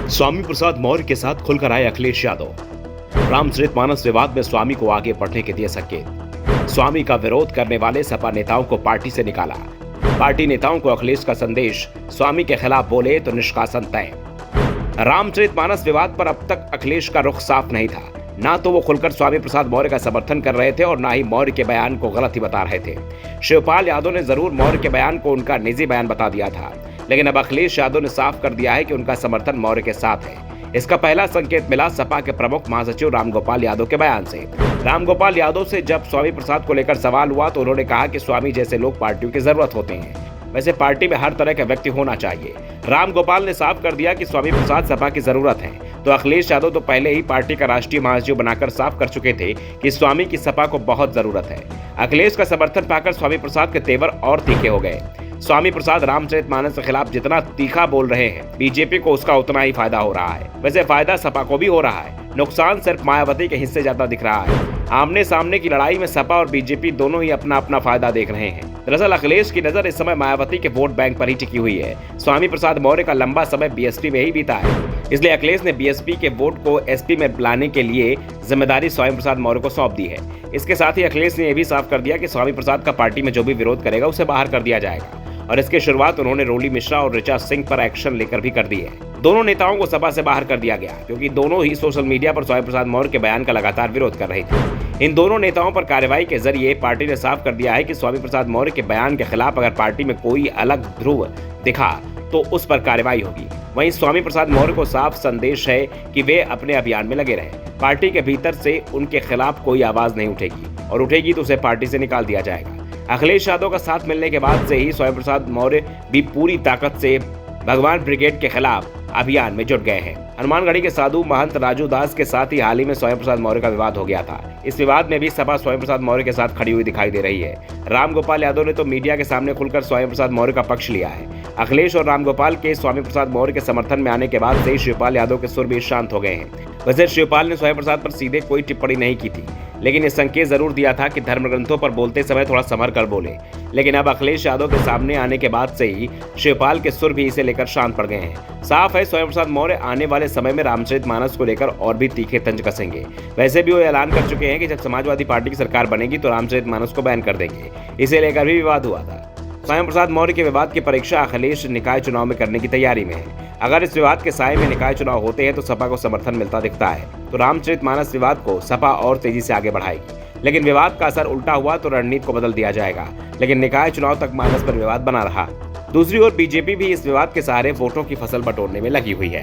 स्वामी प्रसाद मौर्य के साथ खुलकर आए अखिलेश यादव। रामचरितमानस विवाद में स्वामी को आगे बढ़ने के दिए संकेत। स्वामी का विरोध करने वाले सपा नेताओं को पार्टी से निकाला। पार्टी नेताओं को अखिलेश का संदेश, स्वामी के खिलाफ बोले तो निष्कासन तय। रामचरितमानस विवाद पर अब तक अखिलेश का रुख साफ नहीं था। ना तो वो खुलकर स्वामी प्रसाद मौर्य का समर्थन कर रहे थे और ना ही मौर्य के बयान को गलत ही बता रहे थे। शिवपाल यादव ने जरूर मौर्य के बयान को उनका निजी बयान बता दिया था, लेकिन अब अखिलेश यादव ने साफ कर दिया है कि उनका समर्थन मौर्य के साथ है। इसका पहला संकेत मिला सपा के प्रमुख महासचिव रामगोपाल यादव के बयान से। रामगोपाल यादव से जब स्वामी प्रसाद को लेकर सवाल हुआ तो उन्होंने कहा कि स्वामी जैसे लोग पार्टियों की जरूरत होते हैं, वैसे पार्टी में हर तरह का व्यक्ति होना चाहिए। रामगोपाल ने साफ कर दिया कि स्वामी प्रसाद सपा की जरूरत है, तो अखिलेश यादव तो पहले ही पार्टी का राष्ट्रीय महासचिव बनाकर साफ कर चुके थे कि स्वामी की सपा को बहुत जरूरत है। अखिलेश का समर्थन पाकर स्वामी प्रसाद के तेवर और तीखे हो गए। स्वामी प्रसाद रामचरितमानस के खिलाफ जितना तीखा बोल रहे हैं, बीजेपी को उसका उतना ही फायदा हो रहा है। वैसे फायदा सपा को भी हो रहा है, नुकसान सिर्फ मायावती के हिस्से ज्यादा दिख रहा है। आमने सामने की लड़ाई में सपा और बीजेपी दोनों ही अपना अपना फायदा देख रहे हैं। दरअसल अखिलेश की नजर इस समय मायावती के वोट बैंक पर ही टिकी हुई है। स्वामी प्रसाद मौर्य का लंबा समय बीएसपी में ही बीता है, इसलिए अखिलेश ने बीएसपी के वोट को एसपी में लाने के लिए जिम्मेदारी स्वामी प्रसाद मौर्य को सौंप दी है। इसके साथ ही अखिलेश ने यह भी साफ कर दिया कि स्वामी प्रसाद का पार्टी में जो भी विरोध करेगा उसे बाहर कर दिया जाएगा, और इसकी शुरुआत उन्होंने रोली मिश्रा और ऋचा सिंह पर एक्शन लेकर भी कर दी है। दोनों नेताओं को सभा से बाहर कर दिया गया क्योंकि दोनों ही सोशल मीडिया पर स्वामी प्रसाद मौर्य के बयान का लगातार विरोध कर रहे थे। इन दोनों नेताओं पर कार्रवाई के जरिए पार्टी ने साफ कर दिया है कि स्वामी प्रसाद मौर्य के बयान के खिलाफ अगर पार्टी में कोई अलग ध्रुव दिखा तो उस पर कार्रवाई होगी। वहीं स्वामी प्रसाद मौर्य को साफ संदेश है कि वे अपने अभियान में लगे रहे। पार्टी के भीतर से उनके खिलाफ कोई आवाज नहीं उठेगी, और उठेगी तो उसे पार्टी से निकाल दिया जाएगा। अखिलेश यादव का साथ मिलने के बाद से ही स्वामी प्रसाद मौर्य भी पूरी ताकत से भगवान ब्रिगेड के खिलाफ अभियान में जुट गए हैं। हनुमानगढ़ी के साधु महंत राजू दास के साथ ही हाल ही में स्वामी प्रसाद मौर्य का विवाद हो गया था। इस विवाद में भी सपा स्वामी प्रसाद मौर्य के साथ खड़ी हुई दिखाई दे रही है। रामगोपाल यादव ने तो मीडिया के सामने खुलकर स्वामी प्रसाद मौर्य का पक्ष लिया है। अखिलेश और रामगोपाल के स्वामी प्रसाद मौर्य के समर्थन में आने के बाद से ही शिवपाल यादव के सुर भी शांत हो गए हैं। वैसे शिवपाल ने स्वामी प्रसाद पर सीधे कोई टिप्पणी नहीं की थी, लेकिन ये संकेत जरूर दिया था कि धर्म ग्रंथों पर बोलते समय थोड़ा संभल कर बोले। लेकिन अब अखिलेश यादव के सामने आने के बाद से ही शिवपाल के सुर भी इसे लेकर शांत पड़ गए हैं। साफ है स्वामी प्रसाद मौर्य आने वाले समय में रामचरितमानस को लेकर और भी तीखे तंज कसेंगे। वैसे भी वो ऐलान कर चुके हैं कि जब समाजवादी पार्टी की सरकार बनेगी तो रामचरितमानस को बैन कर देंगे। इसे लेकर भी विवाद हुआ था। स्वामी प्रसाद मौर्य के विवाद की परीक्षा अखिलेश निकाय चुनाव में करने की तैयारी में है। अगर इस विवाद के साए में निकाय चुनाव होते हैं तो सपा को समर्थन मिलता दिखता है, तो रामचरितमानस विवाद को सपा और तेजी से आगे बढ़ाएगी। लेकिन विवाद का असर उल्टा हुआ तो रणनीति को बदल दिया जाएगा। लेकिन निकाय चुनाव तक मानस पर विवाद बना रहा। दूसरी ओर बीजेपी भी इस विवाद के सहारे वोटों की फसल बटोरने में लगी हुई है।